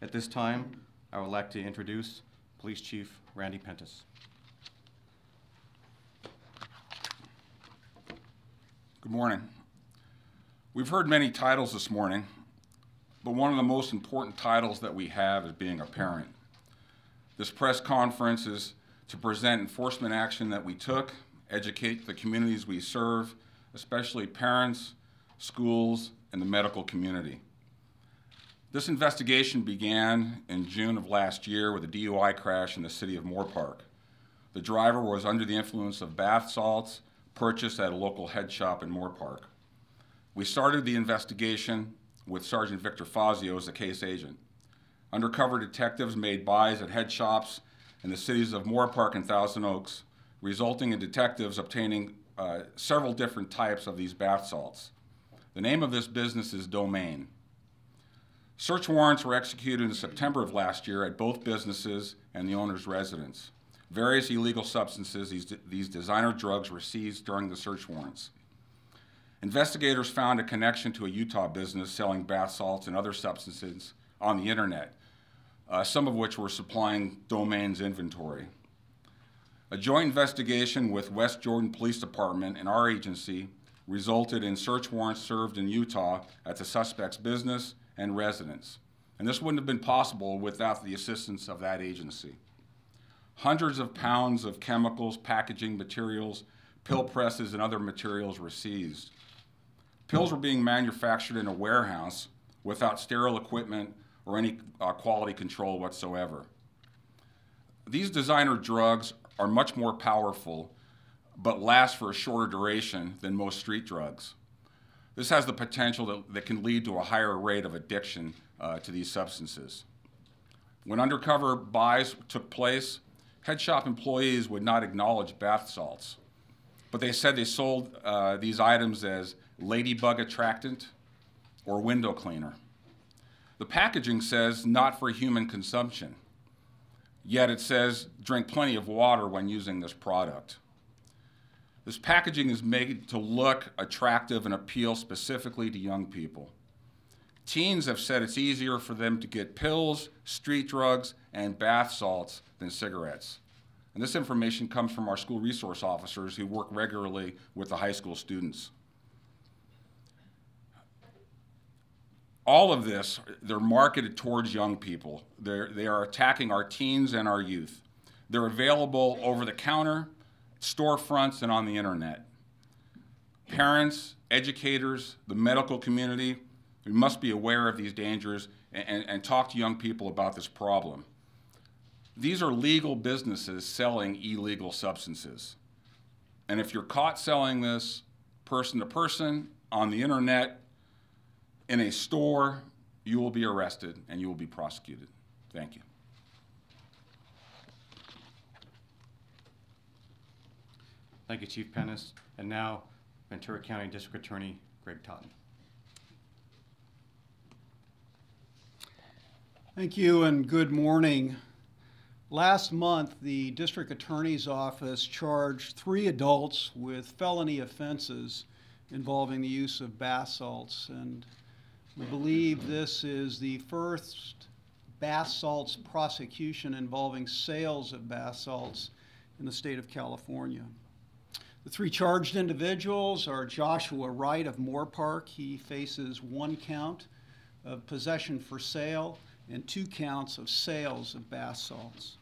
At this time, I would like to introduce Police Chief Randy Pentis. Good morning. We've heard many titles this morning, but one of the most important titles that we have is being a parent. This press conference is to present enforcement action that we took, educate the communities we serve, especially parents, schools, and the medical community. This investigation began in June of last year with a DUI crash in the city of Moorpark. The driver was under the influence of bath salts purchased at a local head shop in Moorpark. We started the investigation with Sergeant Victor Fazio as the case agent. Undercover detectives made buys at head shops in the cities of Moorpark and Thousand Oaks, resulting in detectives obtaining several different types of these bath salts. The name of this business is Domain. Search warrants were executed in September of last year at both businesses and the owner's residence. Various illegal substances, these designer drugs, were seized during the search warrants. Investigators found a connection to a Utah business selling bath salts and other substances on the internet, some of which were supplying Domain's inventory. A joint investigation with West Jordan Police Department and our agency resulted in search warrants served in Utah at the suspect's business and residence. And this wouldn't have been possible without the assistance of that agency. Hundreds of pounds of chemicals, packaging materials, pill presses, and other materials were seized. Pills were being manufactured in a warehouse without sterile equipment or any quality control whatsoever. These designer drugs are much more powerful but last for a shorter duration than most street drugs. This has the potential that can lead to a higher rate of addiction to these substances. When undercover buys took place, head shop employees would not acknowledge bath salts, but they said they sold these items as ladybug attractant or window cleaner. The packaging says not for human consumption, yet it says drink plenty of water when using this product. This packaging is made to look attractive and appeal specifically to young people. Teens have said it's easier for them to get pills, street drugs, and bath salts than cigarettes. And this information comes from our school resource officers who work regularly with the high school students. All of this, they're marketed towards young people. They are attacking our teens and our youth. They're available over the counter, storefronts, and on the internet. Parents, educators, the medical community, we must be aware of these dangers and talk to young people about this problem. These are legal businesses selling illegal substances. And if you're caught selling this person to person, on the internet, in a store, you will be arrested and you will be prosecuted. Thank you. Thank you, Chief Pentis. And now, Ventura County District Attorney Greg Totten. Thank you and good morning. Last month, the District Attorney's Office charged 3 adults with felony offenses involving the use of bath salts, and we believe this is the first bath salts prosecution involving sales of bath salts in the state of California. The 3 charged individuals are Joshua Wright of Moorpark. He faces 1 count of possession for sale and 2 counts of sales of bath salts.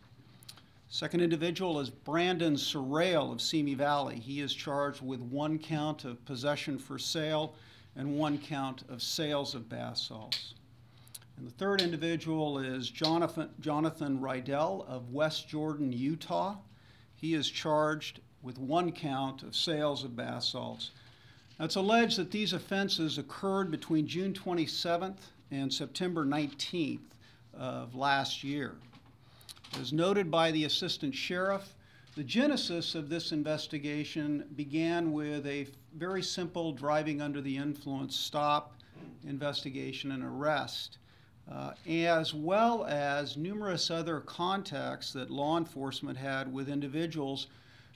Second individual is Brandon Sorrell of Simi Valley. He is charged with 1 count of possession for sale and 1 count of sales of bath salts. And the third individual is Jonathan Rydell of West Jordan, Utah. He is charged with 1 count of sales of bath salts. Now, it's alleged that these offenses occurred between June 27th and September 19th of last year. As noted by the Assistant Sheriff, the genesis of this investigation began with a very simple driving under the influence stop, investigation, and arrest, as well as numerous other contacts that law enforcement had with individuals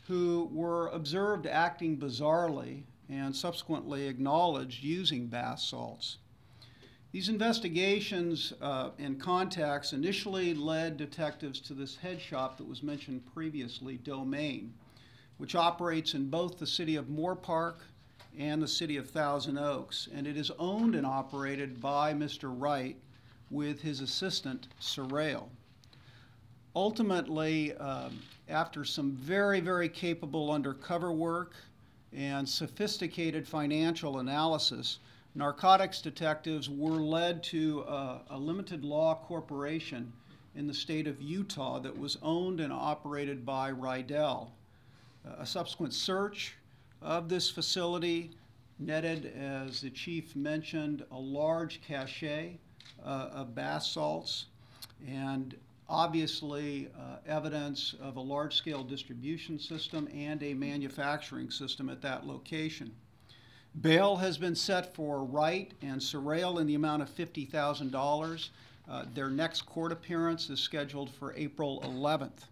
who were observed acting bizarrely and subsequently acknowledged using bath salts. These investigations and contacts initially led detectives to this head shop that was mentioned previously, Domain, which operates in both the city of Moore Park and the city of Thousand Oaks, and it is owned and operated by Mr. Wright with his assistant, Sorrell. Ultimately, after some very, very capable undercover work and sophisticated financial analysis, narcotics detectives were led to a limited law corporation in the state of Utah that was owned and operated by Rydell. A subsequent search of this facility netted, as the chief mentioned, a large cache of bath salts and obviously evidence of a large-scale distribution system and a manufacturing system at that location. Bail has been set for Wright and Sorrell in the amount of $50,000. Their next court appearance is scheduled for April 11th.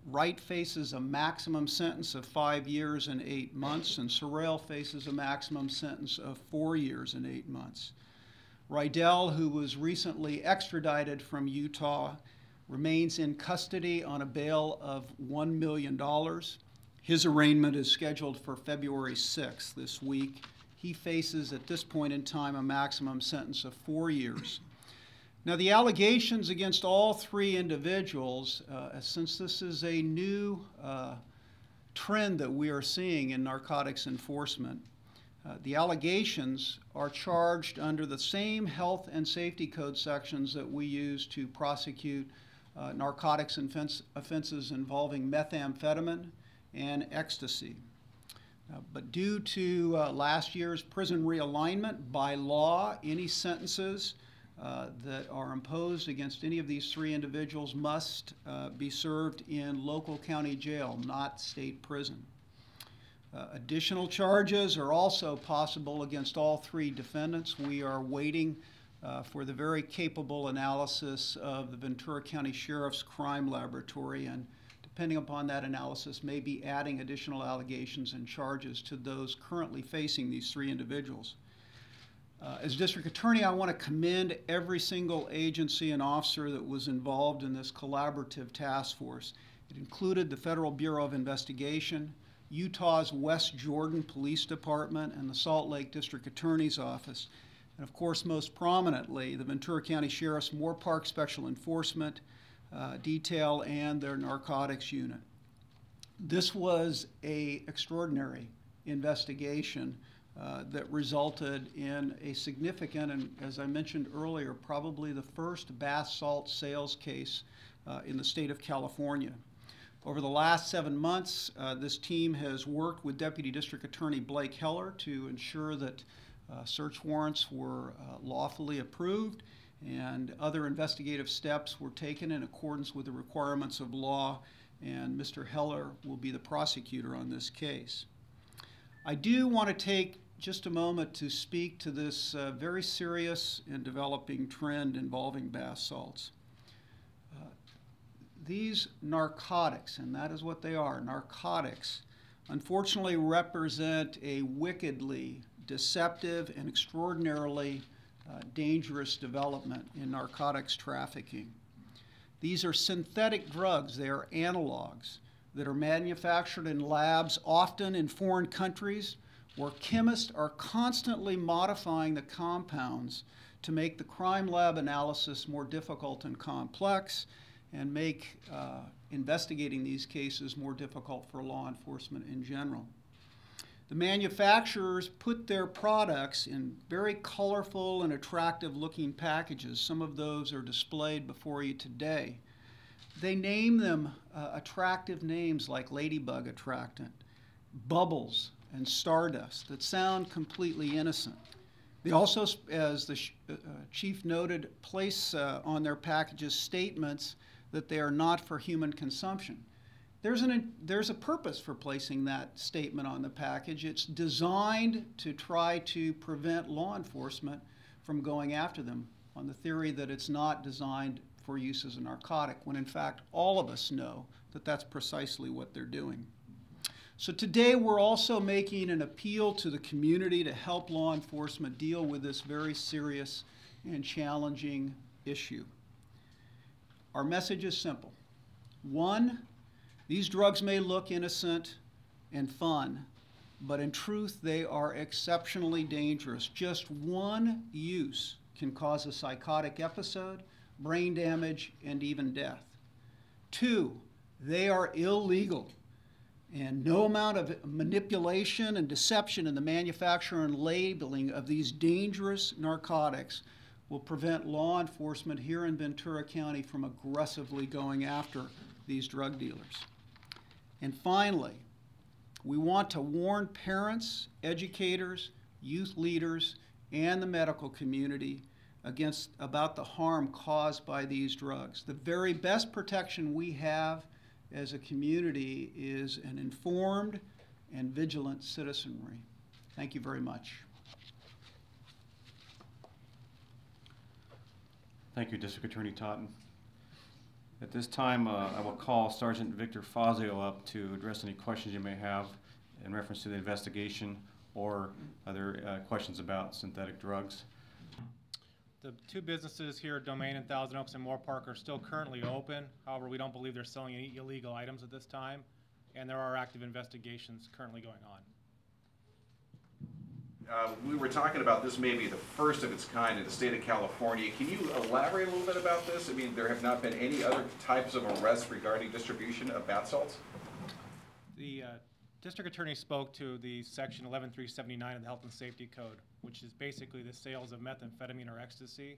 Wright faces a maximum sentence of 5 years and 8 months, and Sorrell faces a maximum sentence of 4 years and 8 months. Rydell, who was recently extradited from Utah, remains in custody on a bail of $1 million. His arraignment is scheduled for February 6th this week. He faces, at this point in time, a maximum sentence of 4 years. Now, the allegations against all three individuals, since this is a new trend that we are seeing in narcotics enforcement, the allegations are charged under the same health and safety code sections that we use to prosecute narcotics offenses involving methamphetamine and ecstasy. But due to last year's prison realignment, by law, any sentences that are imposed against any of these three individuals must be served in local county jail, not state prison. Additional charges are also possible against all three defendants. We are waiting for the very capable analysis of the Ventura County Sheriff's Crime Laboratory, and depending upon that analysis, may be adding additional allegations and charges to those currently facing these three individuals. As District Attorney, I want to commend every single agency and officer that was involved in this collaborative task force. It included the Federal Bureau of Investigation, Utah's West Jordan Police Department, and the Salt Lake District Attorney's Office, and of course, most prominently, the Ventura County Sheriff's Moore Park Special Enforcement Detail and their narcotics unit. This was an extraordinary investigation that resulted in a significant, and as I mentioned earlier, probably the first bath salt sales case in the state of California. Over the last 7 months, this team has worked with Deputy District Attorney Blake Heller to ensure that search warrants were lawfully approved and other investigative steps were taken in accordance with the requirements of law, and Mr. Heller will be the prosecutor on this case. I do want to take just a moment to speak to this very serious and developing trend involving bath salts. These narcotics, and that is what they are, narcotics, unfortunately represent a wickedly deceptive and extraordinarily dangerous development in narcotics trafficking. These are synthetic drugs. They are analogs that are manufactured in labs, often in foreign countries, where chemists are constantly modifying the compounds to make the crime lab analysis more difficult and complex and make investigating these cases more difficult for law enforcement in general. The manufacturers put their products in very colorful and attractive looking packages. Some of those are displayed before you today. They name them attractive names like ladybug attractant, bubbles, and stardust that sound completely innocent. They also, as the chief noted, place on their packages statements that they are not for human consumption. There's a purpose for placing that statement on the package. It's designed to try to prevent law enforcement from going after them on the theory that it's not designed for use as a narcotic, when in fact all of us know that that's precisely what they're doing. So today we're also making an appeal to the community to help law enforcement deal with this very serious and challenging issue. Our message is simple. One, these drugs may look innocent and fun, but in truth they are exceptionally dangerous. Just one use can cause a psychotic episode, brain damage, and even death. Two, they are illegal, and no amount of manipulation and deception in the manufacture and labeling of these dangerous narcotics will prevent law enforcement here in Ventura County from aggressively going after these drug dealers. And finally, we want to warn parents, educators, youth leaders, and the medical community about the harm caused by these drugs. The very best protection we have as a community is an informed and vigilant citizenry. Thank you very much. Thank you, District Attorney Totten. At this time, I will call Sergeant Victor Fazio up to address any questions you may have in reference to the investigation or other questions about synthetic drugs. The two businesses here, Domain in Thousand Oaks and Moore Park, are still currently open. However, we don't believe they're selling any illegal items at this time, and there are active investigations currently going on. We were talking about this may be the first of its kind in the state of California. Can you elaborate a little bit about this? I mean, there have not been any other types of arrests regarding distribution of bath salts? The district attorney spoke to the section 11379 of the Health and Safety Code, which is basically the sales of methamphetamine or ecstasy.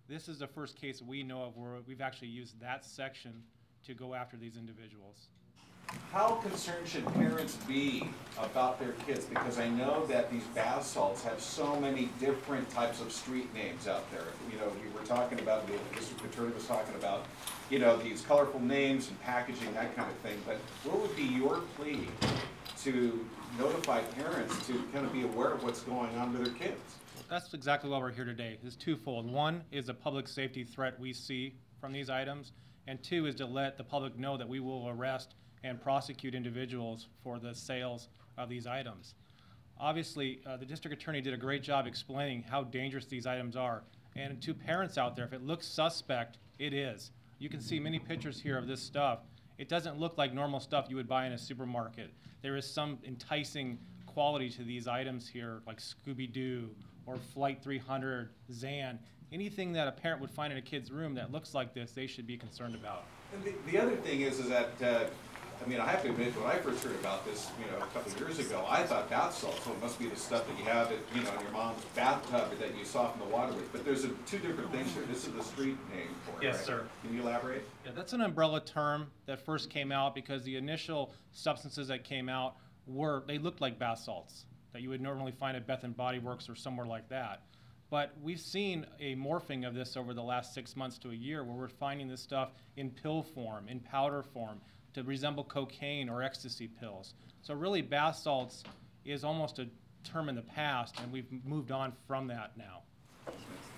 This is the first case we know of where we've actually used that section to go after these individuals. How concerned should parents be about their kids? Because I know that these bath salts have so many different types of street names out there. You know, we were talking about, the district attorney was talking about, you know, these colorful names and packaging, that kind of thing. But what would be your plea to notify parents to kind of be aware of what's going on with their kids? That's exactly why we're here today. It's twofold. One is a public safety threat we see from these items, and two is to let the public know that we will arrest and prosecute individuals for the sales of these items. Obviously, the district attorney did a great job explaining how dangerous these items are. And to parents out there, if it looks suspect, it is. You can see many pictures here of this stuff. It doesn't look like normal stuff you would buy in a supermarket. There is some enticing quality to these items here, like Scooby-Doo or Flight 300, Zan. Anything that a parent would find in a kid's room that looks like this, they should be concerned about. And the other thing is that, I mean, I have to admit, when I first heard about this, you know, a couple of years ago, I thought bath salts, well, it must be the stuff that you have, at, you know, in your mom's bathtub that you soften the water with. But there's two different things here. This is the street name for it, Yes, right? sir. Can you elaborate? Yeah, that's an umbrella term that first came out because the initial substances that came out they looked like bath salts that you would normally find at Bath and Body Works or somewhere like that. But we've seen a morphing of this over the last 6 months to a year where we're finding this stuff in pill form, in powder form, to resemble cocaine or ecstasy pills. So really bath salts is almost a term in the past, and we've moved on from that now.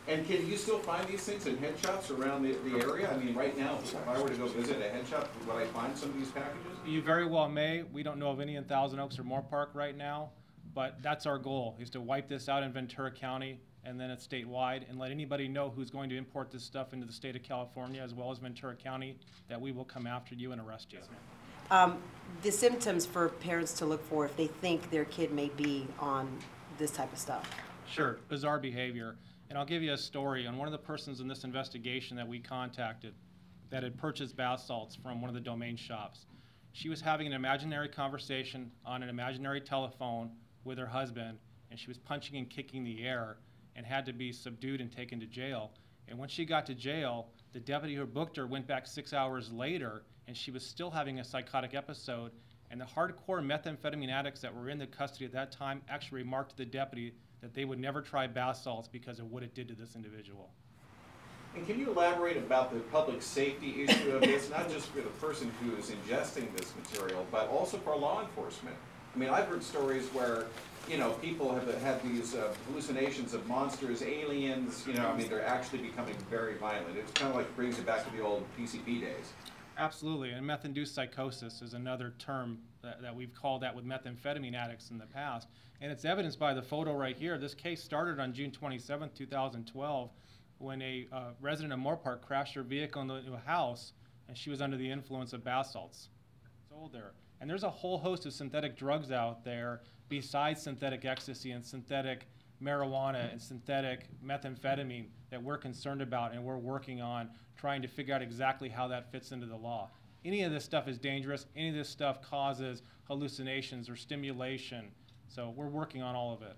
And can you still find these things in head shops around the area? I mean, right now, if I were to go visit a head shop, would I find some of these packages? You very well may. We don't know of any in Thousand Oaks or Moore Park right now, but that's our goal, is to wipe this out in Ventura County, and then it's statewide, and let anybody know who's going to import this stuff into the state of California as well as Ventura County, that we will come after you and arrest you. The symptoms for parents to look for if they think their kid may be on this type of stuff. Sure, bizarre behavior. And I'll give you a story on one of the persons in this investigation that we contacted that had purchased bath salts from one of the Domain shops. She was having an imaginary conversation on an imaginary telephone with her husband, and she was punching and kicking the air and had to be subdued and taken to jail. And when she got to jail, the deputy who booked her went back 6 hours later, and she was still having a psychotic episode. And the hardcore methamphetamine addicts that were in the custody at that time actually remarked to the deputy that they would never try bath salts because of what it did to this individual. And can you elaborate about the public safety issue of this, not just for the person who is ingesting this material, but also for law enforcement? I mean, I've heard stories where, you know, people have had these hallucinations of monsters, aliens, you know, I mean, they're actually becoming very violent. It's kind of like brings it back to the old PCP days. Absolutely, and meth-induced psychosis is another term that we've called that with methamphetamine addicts in the past. And it's evidenced by the photo right here. This case started on June 27th, 2012, when a resident of Moore Park crashed her vehicle into a house, and she was under the influence of bath salts. Sold there. And there's a whole host of synthetic drugs out there besides synthetic ecstasy and synthetic marijuana and synthetic methamphetamine that we're concerned about and we're working on trying to figure out exactly how that fits into the law. Any of this stuff is dangerous. Any of this stuff causes hallucinations or stimulation. So we're working on all of it.